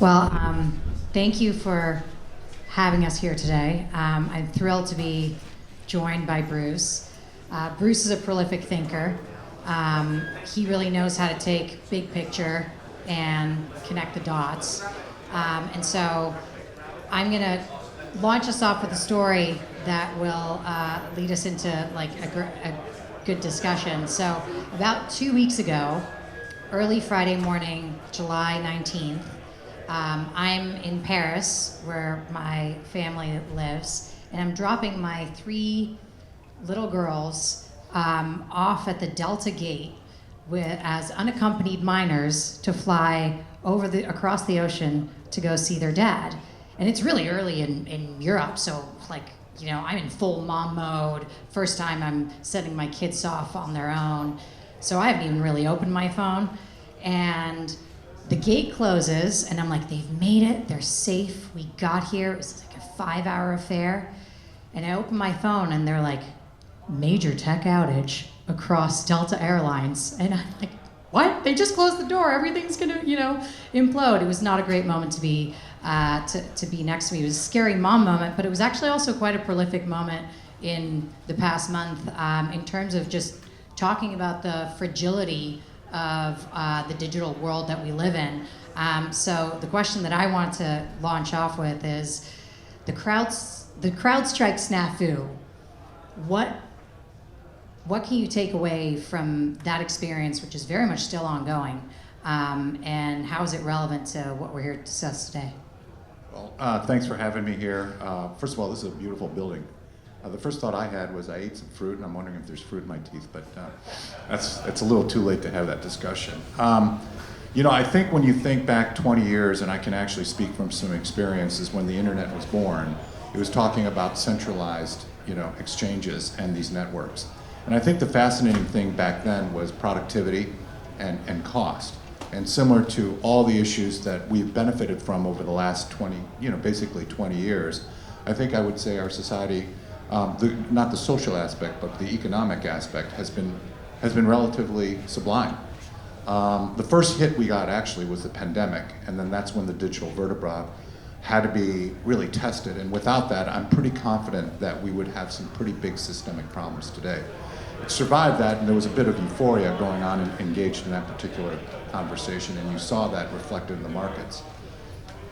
Well, thank you for having us here today. I'm thrilled to be joined by Bruce. Bruce is a prolific thinker. He really knows how to take big picture and connect the dots. And so I'm going to launch us off with a story that will lead us into like a good discussion. So about 2 weeks ago, early Friday morning, July 19th, I'm in Paris, where my family lives, and I'm dropping my 3 little girls off at the Delta Gate as unaccompanied minors to fly across the ocean to go see their dad. And it's really early in Europe, so I'm in full mom mode. First time I'm sending my kids off on their own. So I haven't even really opened my phone. And the gate closes, and I'm like, they've made it, they're safe, we got here. It was like a 5-hour affair. And I open my phone, and they're like, major tech outage across Delta Airlines. And I'm like, what? They just closed the door, everything's gonna, implode. It was not a great moment to be next to me. It was a scary mom moment, but it was actually also quite a prolific moment in the past month in terms of just talking about the fragility of the digital world that we live in. So the question that I want to launch off with is the CrowdStrike snafu. What can you take away from that experience, which is very much still ongoing, and how is it relevant to what we're here to discuss today? Well, thanks for having me here. First of all, this is a beautiful building. The first thought I had was I ate some fruit, and I'm wondering if there's fruit in my teeth, but it's a little too late to have that discussion. I think when you think back 20 years, and I can actually speak from some experiences when the internet was born, it was talking about centralized, exchanges and these networks. And I think the fascinating thing back then was productivity and cost. And similar to all the issues that we've benefited from over the last basically 20 years, I think I would say our society, not the social aspect, but the economic aspect has been relatively sublime. The first hit we got actually was the pandemic, and then that's when the digital vertebra had to be really tested. And without that, I'm pretty confident that we would have some pretty big systemic problems today. It survived that, and there was a bit of euphoria going on engaged in that particular conversation, and you saw that reflected in the markets.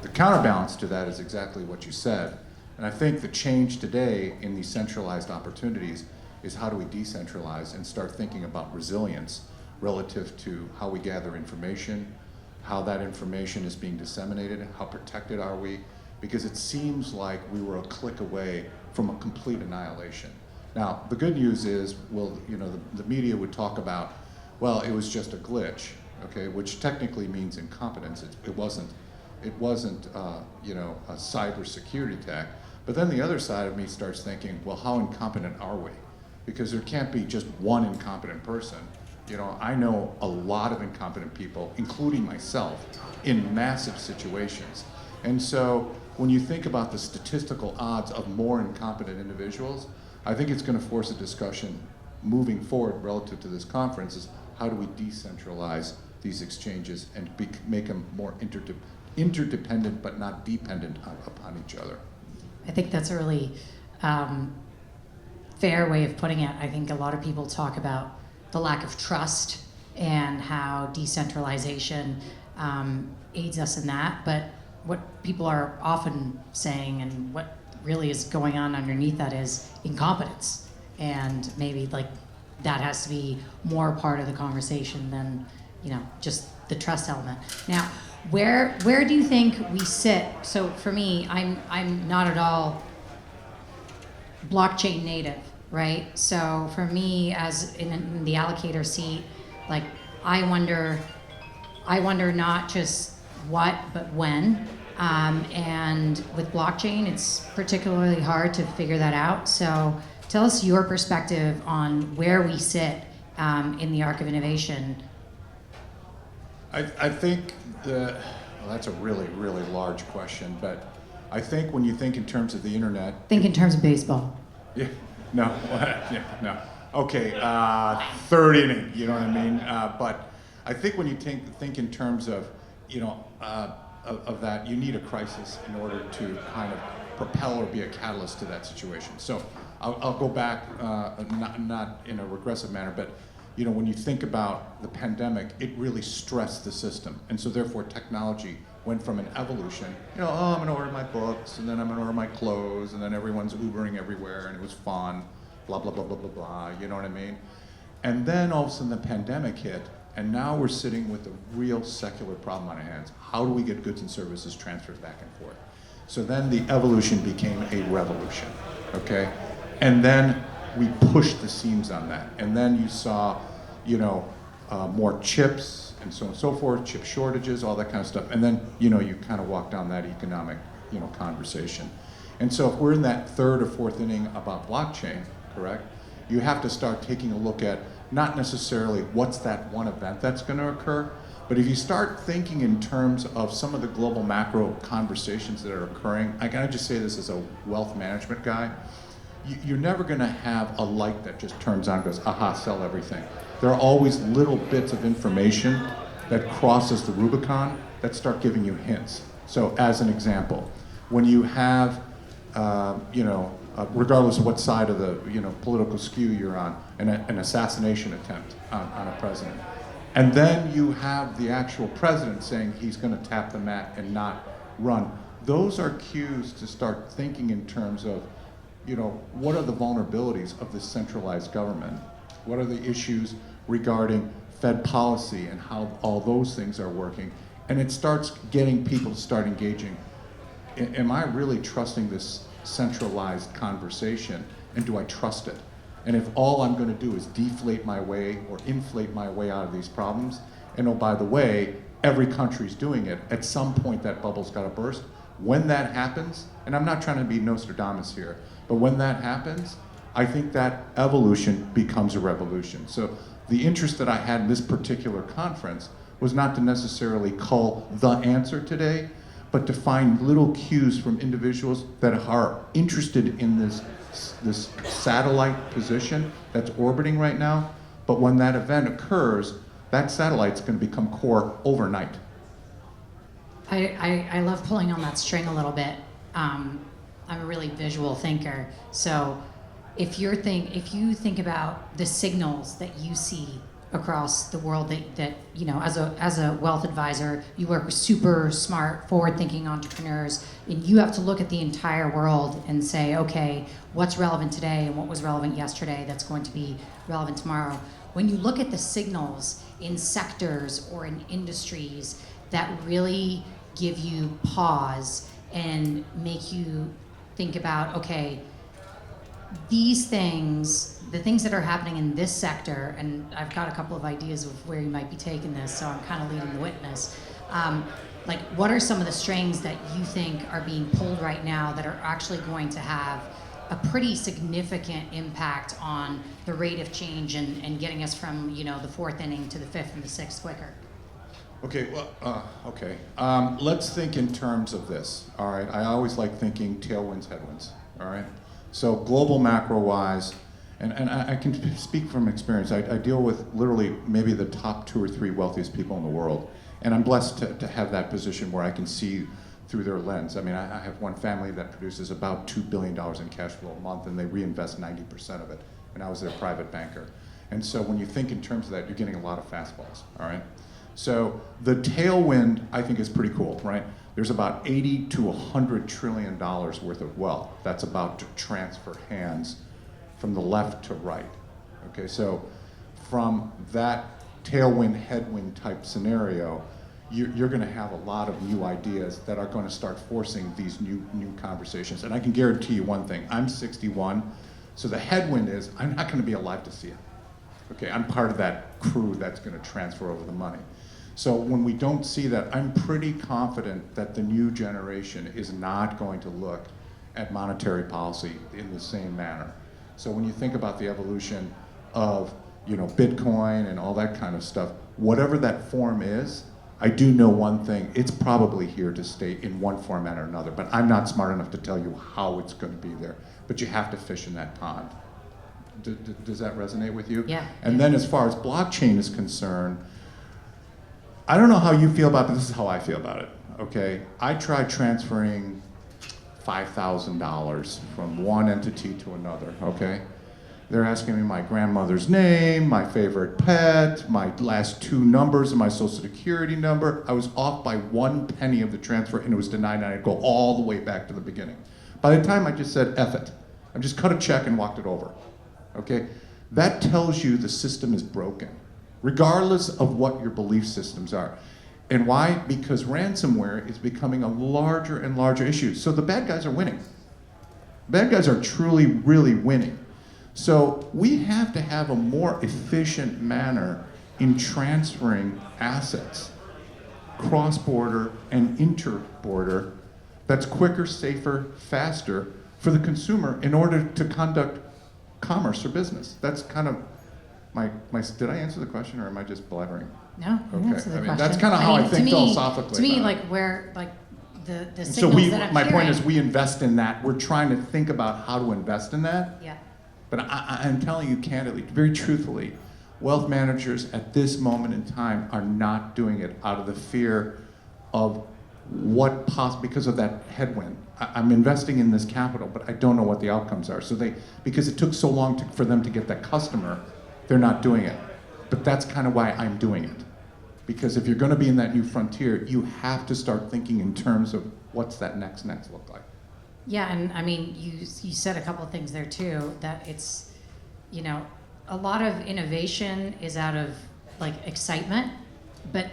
The counterbalance to that is exactly what you said. And I think the change today in these centralized opportunities is how do we decentralize and start thinking about resilience relative to how we gather information, how that information is being disseminated, how protected are we, because it seems like we were a click away from a complete annihilation. Now, the good news is, the media would talk about, well, it was just a glitch, okay, which technically means incompetence. It wasn't a cybersecurity attack. But then the other side of me starts thinking, well, how incompetent are we? Because there can't be just one incompetent person. I know a lot of incompetent people, including myself, in massive situations. And so when you think about the statistical odds of more incompetent individuals, I think it's going to force a discussion moving forward relative to this conference is how do we decentralize these exchanges and make them more interdependent but not dependent upon each other. I think that's a really fair way of putting it. I think a lot of people talk about the lack of trust and how decentralization aids us in that. But what people are often saying and what really is going on underneath that is incompetence. And maybe that has to be more part of the conversation than, just the trust element. Now, where do you think we sit? So for me, I'm not at all blockchain native, right? So for me, as in the allocator seat, I wonder not just what, but when. And with blockchain, it's particularly hard to figure that out. So tell us your perspective on where we sit in the arc of innovation. I think that's a really, really large question, but I think when you think in terms of the internet... Think in terms of baseball. Yeah, no, no. Okay, third inning, you know what I mean? But I think when you think in terms of, of that, you need a crisis in order to kind of propel or be a catalyst to that situation. So I'll go back, not in a regressive manner, but when you think about the pandemic, it really stressed the system. And so therefore technology went from an evolution, oh, I'm gonna order my books, and then I'm gonna order my clothes, and then everyone's Ubering everywhere, and it was fun, blah, blah, blah, blah, blah, blah, you know what I mean? And then all of a sudden the pandemic hit, and now we're sitting with a real secular problem on our hands. How do we get goods and services transferred back and forth? So then the evolution became a revolution, okay? And then we pushed the seams on that. And then you saw, more chips and so on and so forth, chip shortages, all that kind of stuff. And then, you kind of walk down that economic, conversation. And so if we're in that third or fourth inning about blockchain, correct? You have to start taking a look at not necessarily what's that one event that's going to occur, but if you start thinking in terms of some of the global macro conversations that are occurring, I gotta just say this as a wealth management guy, you're never gonna have a light that just turns on and goes, aha, sell everything. There are always little bits of information that crosses the Rubicon that start giving you hints. So as an example, when you have, regardless of what side of the political skew you're on, an assassination attempt on a president, and then you have the actual president saying he's going to tap the mat and not run. Those are cues to start thinking in terms of, what are the vulnerabilities of this centralized government? What are the issues regarding Fed policy and how all those things are working? And it starts getting people to start engaging. Am I really trusting this centralized conversation, and do I trust it? And if all I'm going to do is deflate my way or inflate my way out of these problems, and oh, by the way, every country's doing it, at some point that bubble's got to burst. When that happens, and I'm not trying to be Nostradamus here, but when that happens, I think that evolution becomes a revolution. So the interest that I had in this particular conference was not to necessarily call the answer today, but to find little cues from individuals that are interested in this satellite position that's orbiting right now. But when that event occurs, that satellite's going to become core overnight. I love pulling on that string a little bit. I'm a really visual thinker. So if you think about the signals that you see across the world that as a wealth advisor, you work with super smart, forward-thinking entrepreneurs, and you have to look at the entire world and say, okay, what's relevant today and what was relevant yesterday that's going to be relevant tomorrow. When you look at the signals in sectors or in industries that really give you pause and make you think about, okay, these things, the things that are happening in this sector, and I've got a couple of ideas of where you might be taking this, so I'm kind of leading the witness. What are some of the strings that you think are being pulled right now that are actually going to have a pretty significant impact on the rate of change and getting us from the fourth inning to the fifth and the sixth quicker? Okay, let's think in terms of this, all right? I always like thinking tailwinds, headwinds, all right? So global macro-wise, and I can speak from experience. I deal with literally maybe the top 2 or 3 wealthiest people in the world. And I'm blessed to have that position where I can see through their lens. I mean, I have one family that produces about $2 billion in cash flow a month, and they reinvest 90% of it. And I was their private banker. And so when you think in terms of that, you're getting a lot of fastballs, all right? So the tailwind, I think, is pretty cool, right? There's about $80 to $100 trillion worth of wealth that's about to transfer hands from the left to right. Okay, so from that tailwind, headwind type scenario, you're going to have a lot of new ideas that are going to start forcing these new conversations. And I can guarantee you one thing, I'm 61, so the headwind is I'm not going to be alive to see it. Okay, I'm part of that crew that's going to transfer over the money. So when we don't see that, I'm pretty confident that the new generation is not going to look at monetary policy in the same manner. So when you think about the evolution of Bitcoin and all that kind of stuff, whatever that form is, I do know one thing, it's probably here to stay in one format or another, but I'm not smart enough to tell you how it's going to be there. But you have to fish in that pond. Does that resonate with you? Yeah. And then as far as blockchain is concerned, I don't know how you feel about it, but this is how I feel about it. okay? I tried transferring $5,000 from one entity to another, okay? They're asking me my grandmother's name, my favorite pet, my last two numbers of my social security number. I was off by 1 penny of the transfer and it was denied, and I'd go all the way back to the beginning. By the time I just said, F it, I just cut a check and walked it over, okay? That tells you the system is broken, regardless of what your belief systems are. And why? Because ransomware is becoming a larger and larger issue. So the bad guys are winning. Bad guys are truly, really winning. So we have to have a more efficient manner in transferring assets, cross-border and inter-border, that's quicker, safer, faster for the consumer in order to conduct commerce or business. That's kind of my did I answer the question, or am I just blabbering? No, Okay. that's the question. That's kind of how I think philosophically. To me, about like it. where, like the And signals that I'm my hearing. point is, we invest in that. We're trying to think about how to invest in that. Yeah. But I'm telling you candidly, very truthfully, wealth managers at this moment in time are not doing it out of the fear of because of that headwind. I'm investing in this capital, but I don't know what the outcomes are. So because it took so long for them to get that customer, they're not doing it. But that's kind of why I'm doing it. Because if you're going to be in that new frontier, you have to start thinking in terms of what's that next look like. Yeah, and I mean, you said a couple of things there too, that it's, a lot of innovation is out of like excitement, but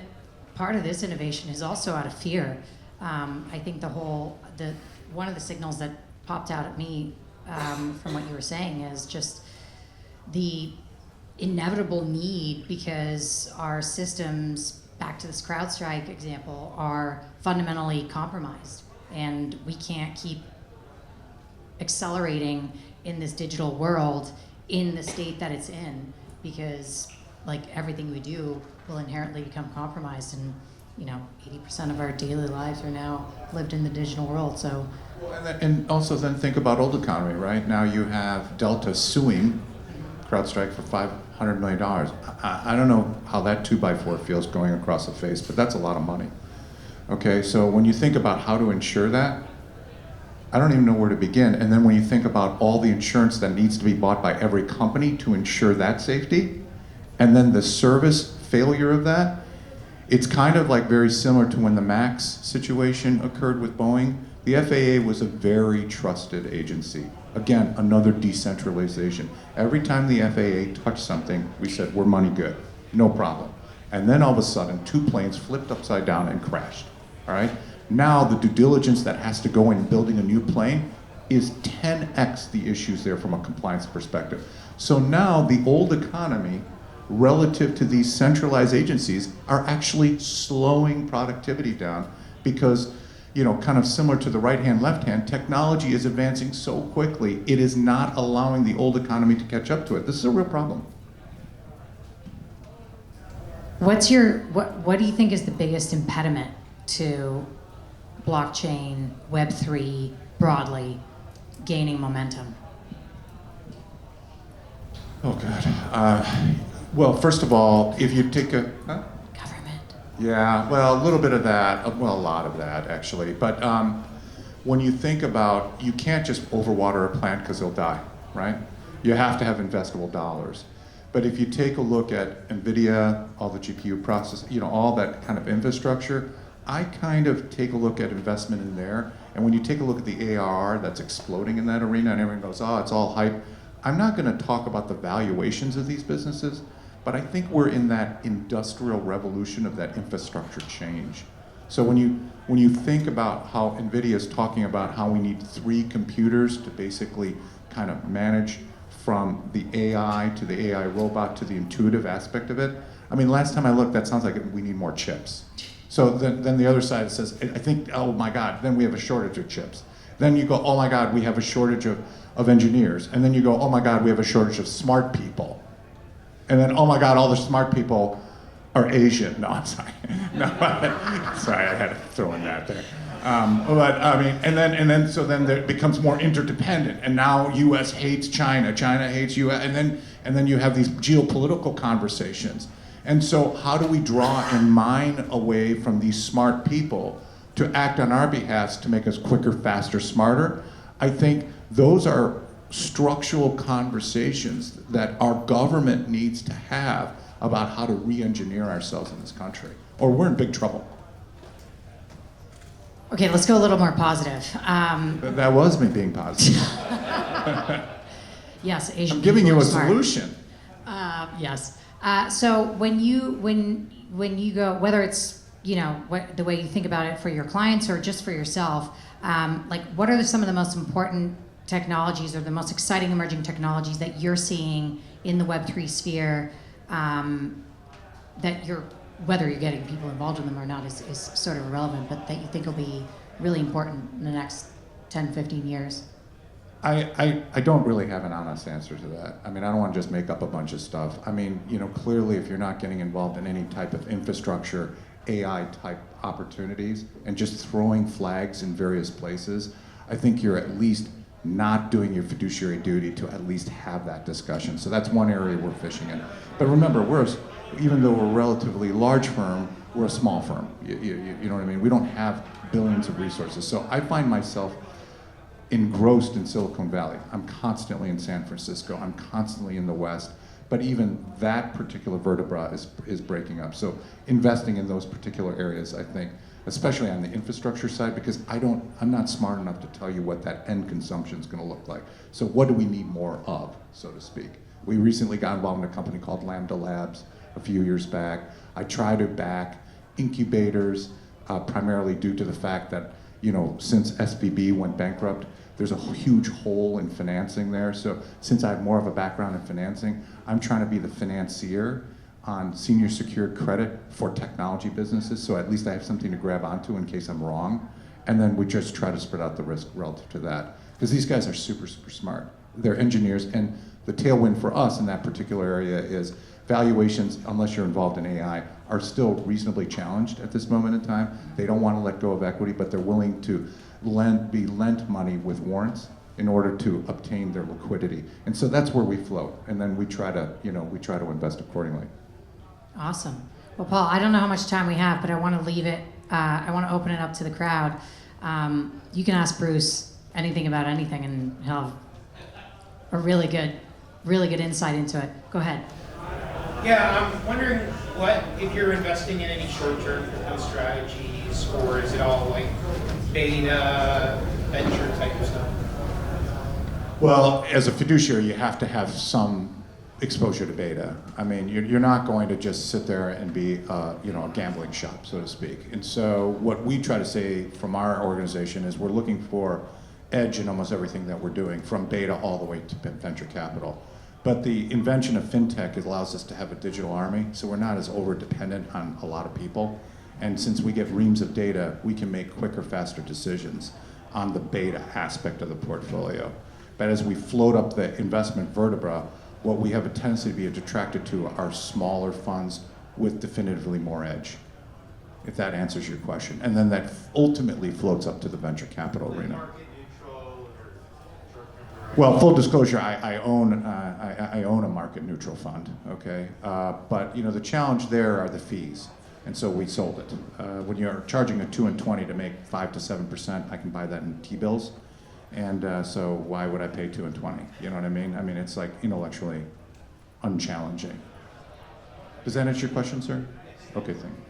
part of this innovation is also out of fear. I think one of the signals that popped out at me from what you were saying is just the inevitable need, because our systems, back to this CrowdStrike example, are fundamentally compromised, and we can't keep accelerating in this digital world in the state that it's in, because like everything we do will inherently become compromised, and 80% of our daily lives are now lived in the digital world. So and also then think about old economy, right? Now you have Delta suing CrowdStrike for $500 million. I don't know how that 2x4 feels going across the face, but that's a lot of money. Okay, so when you think about how to insure that, I don't even know where to begin. And then when you think about all the insurance that needs to be bought by every company to ensure that safety, and then the service failure of that, it's kind of like very similar to when the MAX situation occurred with Boeing. The FAA was a very trusted agency. Again, another decentralization. Every time the FAA touched something, we said, we're money good, no problem. And then all of a sudden, 2 planes flipped upside down and crashed, all right? Now the due diligence that has to go in building a new plane is 10x the issues there from a compliance perspective. So now the old economy, relative to these centralized agencies, are actually slowing productivity down because, kind of similar to the right hand, left hand, technology is advancing so quickly, it is not allowing the old economy to catch up to it. This is a real problem. what do you think is the biggest impediment to blockchain, Web3 broadly gaining momentum? Oh God. Well, first of all, if you take a... Huh? Government. Yeah, well, a little bit of that, well, a lot of that actually. But when you think about, you can't just overwater a plant because it'll die, right? You have to have investable dollars. But if you take a look at NVIDIA, all the GPU process, all that kind of infrastructure, I kind of take a look at investment in there. And when you take a look at the ARR that's exploding in that arena, and everyone goes, oh, it's all hype. I'm not going to talk about the valuations of these businesses, but I think we're in that industrial revolution of that infrastructure change. So when you think about how NVIDIA is talking about how we need 3 computers to basically kind of manage from the AI to the AI robot to the intuitive aspect of it, I mean, last time I looked, that sounds like we need more chips. So then the other side says, I think, oh my God, then we have a shortage of chips. Then you go, oh my God, we have a shortage of engineers. And then you go, oh my God, we have a shortage of smart people. And then, oh my God, all the smart people are Asian. No, I'm sorry. No, sorry, I had to throw in that there. But I mean, and then it becomes more interdependent. And now U.S. hates China, China hates U.S. And then you have these geopolitical conversations. And so how do we draw and mine away from these smart people to act on our behalf to make us quicker, faster, smarter. I think those are structural conversations that our government needs to have about how to re-engineer ourselves in this country, or we're in big trouble. Okay, let's go a little more positive. That was me being positive. Yes, Asian I'm giving people you are a smart. solution. Yes. So when you go, whether it's the way you think about it for your clients or just for yourself, like what are some of the most important technologies or the most exciting emerging technologies that you're seeing in the Web3 sphere that whether you're getting people involved in them or not is sort of irrelevant, but that you think will be really important in the next 10, 15 years? I don't really have an honest answer to that. I mean, I don't want to just make up a bunch of stuff. I mean, clearly if you're not getting involved in any type of infrastructure, AI type opportunities, and just throwing flags in various places, I think you're at least not doing your fiduciary duty to at least have that discussion. So that's one area we're fishing in. But remember, even though we're a relatively large firm, we're a small firm. You know what I mean? We don't have billions of resources. So I find myself engrossed in Silicon Valley. I'm constantly in San Francisco. I'm constantly in the West. But even that particular vertebra is breaking up. So investing in those particular areas, I think, especially on the infrastructure side, because I'm not smart enough to tell you what that end consumption is going to look like. So what do we need more of, so to speak? We recently got involved in a company called Lambda Labs a few years back. I try to back incubators, primarily due to the fact that, since SVB went bankrupt, there's a huge hole in financing there. So since I have more of a background in financing, I'm trying to be the financier on senior secured credit for technology businesses, so at least I have something to grab onto in case I'm wrong. And then we just try to spread out the risk relative to that. Because these guys are super, super smart. They're engineers, and the tailwind for us in that particular area is valuations, unless you're involved in AI, are still reasonably challenged at this moment in time. They don't want to let go of equity, but they're willing to be lent money with warrants in order to obtain their liquidity. And so that's where we float. And then we try to invest accordingly. Awesome. Well, Paul, I don't know how much time we have, but I want to leave it, I want to open it up to the crowd. You can ask Bruce anything about anything and he'll have a really good insight into it. Go ahead. Yeah, I'm wondering if you're investing in any short-term crypto strategies, or is it all like beta, venture type of stuff? Well, as a fiduciary, you have to have some exposure to beta. I mean, you're not going to just sit there and be, a gambling shop, so to speak. And so what we try to say from our organization is we're looking for edge in almost everything that we're doing, from beta all the way to venture capital. But the invention of fintech allows us to have a digital army, so we're not as over-dependent on a lot of people. And since we get reams of data, we can make quicker, faster decisions on the beta aspect of the portfolio. But as we float up the investment vertebra, what we have a tendency to be attracted to are smaller funds with definitively more edge, if that answers your question. And then that ultimately floats up to the venture capital arena. Market neutral or short-term? Well, full disclosure, I own a market neutral fund, okay? But the challenge there are the fees. And so we sold it. When you're charging a 2 and 20 to make 5 to 7%, I can buy that in T-bills. And so why would I pay 2 and 20? You know what I mean? I mean, it's like intellectually unchallenging. Does that answer your question, sir? Okay, thank you.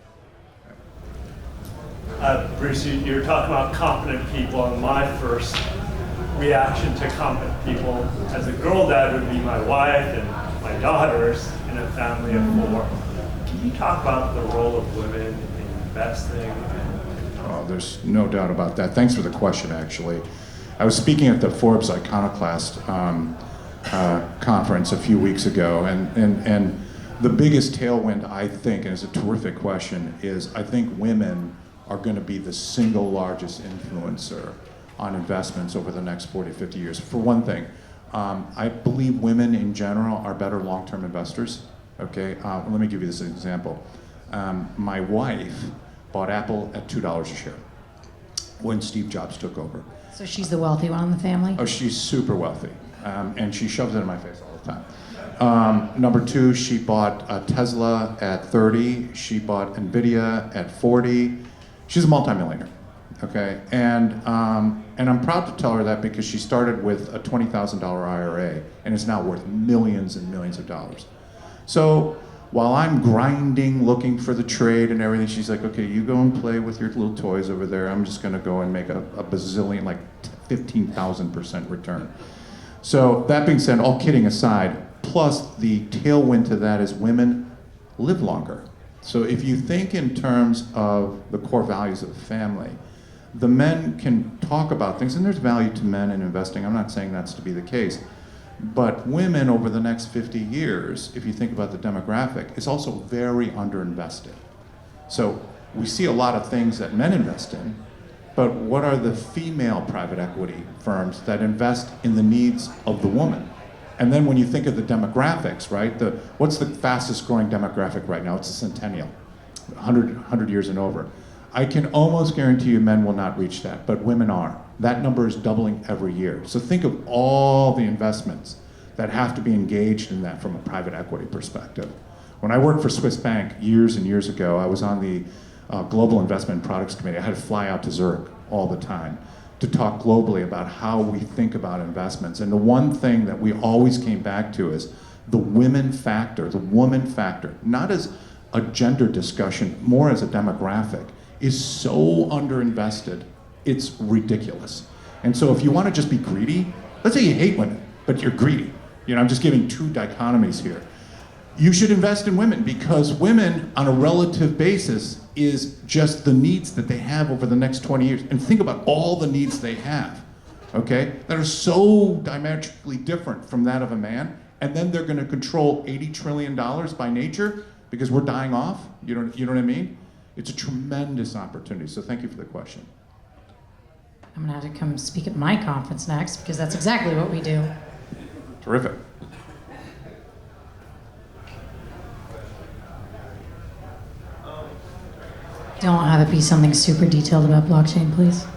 Bruce, you were talking about competent people, and my first reaction to competent people as a girl dad would be my wife and my daughters in a family of 4. Can you talk about the role of women in investing? Oh, there's no doubt about that. Thanks for the question, actually. I was speaking at the Forbes Iconoclast conference a few weeks ago, and the biggest tailwind, I think, and it's a terrific question, is I think women are going to be the single largest influencer on investments over the next 40, 50 years. For one thing, I believe women in general are better long-term investors. Okay, let me give you this example. My wife bought Apple at $2 a share when Steve Jobs took over. So she's the wealthy one in the family? Oh, she's super wealthy, and she shoves it in my face all the time. Number 2, she bought Tesla at 30. She bought Nvidia at 40. She's a multimillionaire. Okay, and I'm proud to tell her that because she started with a $20,000 IRA and is now worth millions and millions of dollars. So while I'm grinding, looking for the trade and everything, she's like, okay, you go and play with your little toys over there. I'm just gonna go and make a bazillion, like 15,000% return. So that being said, all kidding aside, plus the tailwind to that is women live longer. So if you think in terms of the core values of the family, the men can talk about things, and there's value to men in investing. I'm not saying that's to be the case. But women over the next 50 years, if you think about the demographic, is also very underinvested. So we see a lot of things that men invest in, but what are the female private equity firms that invest in the needs of the woman? And then when you think of the demographics, right, what's the fastest growing demographic right now? It's the centennial, 100 years and over. I can almost guarantee you men will not reach that, but women are. That number is doubling every year. So think of all the investments that have to be engaged in that from a private equity perspective. When I worked for Swiss Bank years and years ago, I was on the Global Investment Products Committee. I had to fly out to Zurich all the time to talk globally about how we think about investments. And the one thing that we always came back to is the women factor, the woman factor, not as a gender discussion, more as a demographic, is so underinvested, it's ridiculous. And so if you want to just be greedy, let's say you hate women, but you're greedy. You know, I'm just giving two dichotomies here. You should invest in women because women on a relative basis is just the needs that they have over the next 20 years. And think about all the needs they have, okay, that are so diametrically different from that of a man. And then they're going to control $80 trillion by nature because we're dying off. You know what I mean? It's a tremendous opportunity. So thank you for the question. I'm gonna have to come speak at my conference next because that's exactly what we do. Terrific. Don't have it be something super detailed about blockchain, please.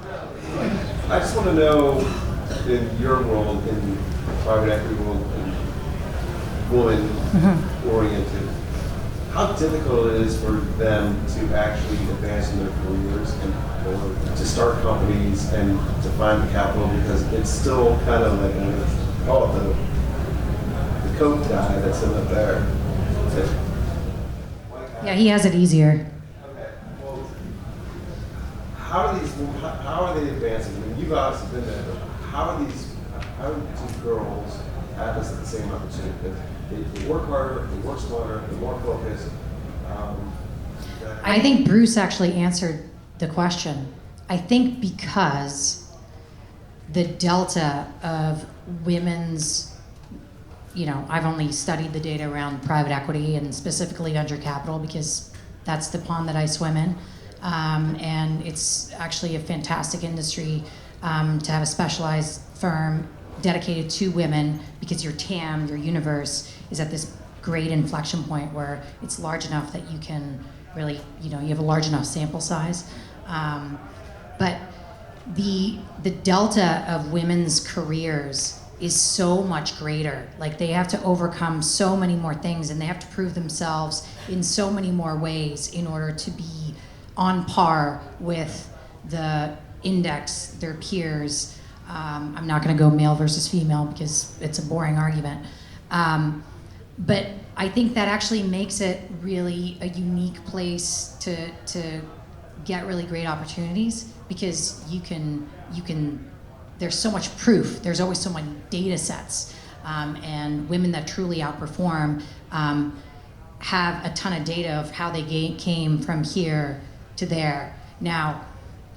I just want to know, in your world, in private equity world, and woman-oriented, how difficult it is for them to actually advance in their careers and or to start companies and to find the capital, because it's still kind of like the coke guy that's in up there. Yeah, he has it easier. Okay. Well, how are they advancing? I mean, you've obviously been there, but how do these girls have this the same opportunity? They work harder, they work smarter, they're more focused. I think Bruce actually answered the question. I think because the delta of women's, I've only studied the data around private equity and specifically venture capital because that's the pond that I swim in. And it's actually a fantastic industry to have a specialized firm dedicated to women because your TAM, your universe, is at this great inflection point where it's large enough that you can really, you have a large enough sample size. But the delta of women's careers is so much greater. Like they have to overcome so many more things and they have to prove themselves in so many more ways in order to be on par with the index, their peers. I'm not gonna go male versus female because it's a boring argument. But I think that actually makes it really a unique place to get really great opportunities because you can there's so much proof, there's always so many data sets, and women that truly outperform have a ton of data of how they came from here to there. Now,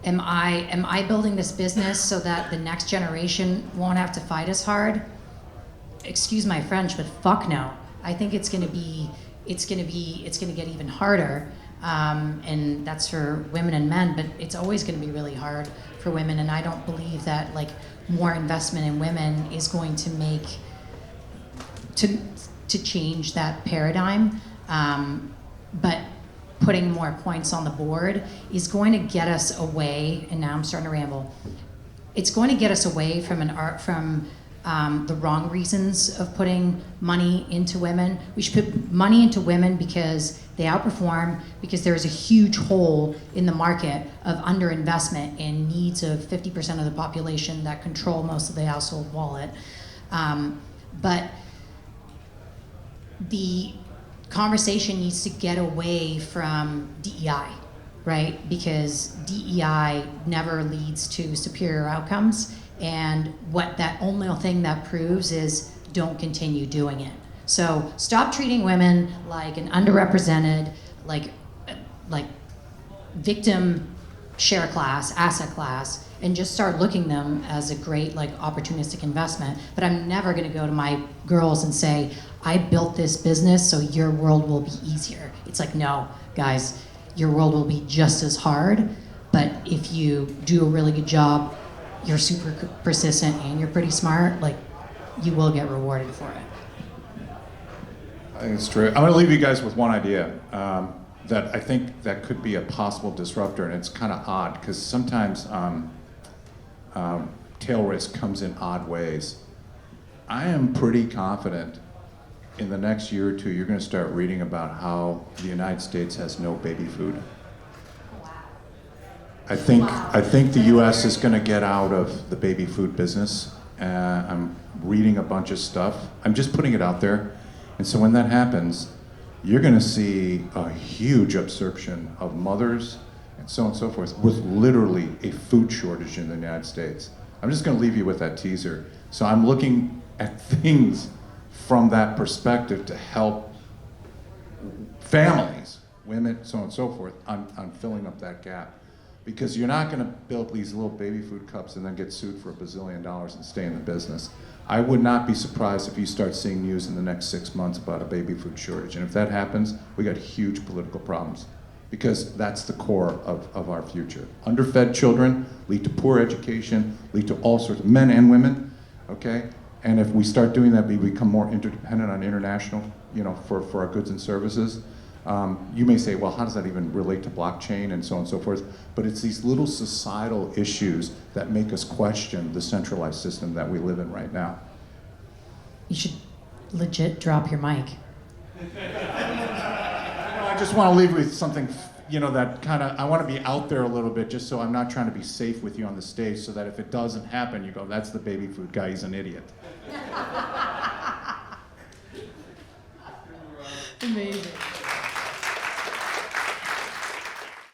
am I building this business so that the next generation won't have to fight as hard? Excuse my French, but fuck no. I think it's gonna get even harder, and that's for women and men, but it's always gonna be really hard for women, and I don't believe that like more investment in women is going to make, to change that paradigm, but putting more points on the board is going to get us away, and now I'm starting to ramble, it's going to get us away from the wrong reasons of putting money into women. We should put money into women because they outperform, because there is a huge hole in the market of underinvestment in needs of 50% of the population that control most of the household wallet. But the conversation needs to get away from DEI, right? Because DEI never leads to superior outcomes, and what that only thing that proves is don't continue doing it. So stop treating women like an underrepresented, like victim share class, asset class, and just start looking them as a great like opportunistic investment. But I'm never gonna go to my girls and say, I built this business so your world will be easier. It's like, no, guys, your world will be just as hard, but if you do a really good job, you're super persistent and you're pretty smart, like you will get rewarded for it. I think it's true. I'm going to leave you guys with one idea that I think that could be a possible disruptor, and it's kind of odd because sometimes tail risk comes in odd ways. I am pretty confident in the next year or two you're going to start reading about how the United States has no baby food. I think the U.S. is going to get out of the baby food business. I'm reading a bunch of stuff. I'm just putting it out there. And so when that happens, you're going to see a huge absorption of mothers and so on and so forth, with literally a food shortage in the United States. I'm just going to leave you with that teaser. So I'm looking at things from that perspective to help families, women, so on and so forth, on filling up that gap. Because you're not going to build these little baby food cups and then get sued for $1 bazillion and stay in the business. I would not be surprised if you start seeing news in the next 6 months about a baby food shortage. And if that happens, we got huge political problems. Because that's the core of our future. Underfed children lead to poor education, lead to all sorts of men and women, okay? And if we start doing that, we become more interdependent on international, for our goods and services. You may say, well, how does that even relate to blockchain and so on and so forth? But it's these little societal issues that make us question the centralized system that we live in right now. You should legit drop your mic. I just want to leave you with something, that kind of, I want to be out there a little bit just so I'm not trying to be safe with you on the stage so that if it doesn't happen, you go, that's the baby food guy, he's an idiot. Amazing.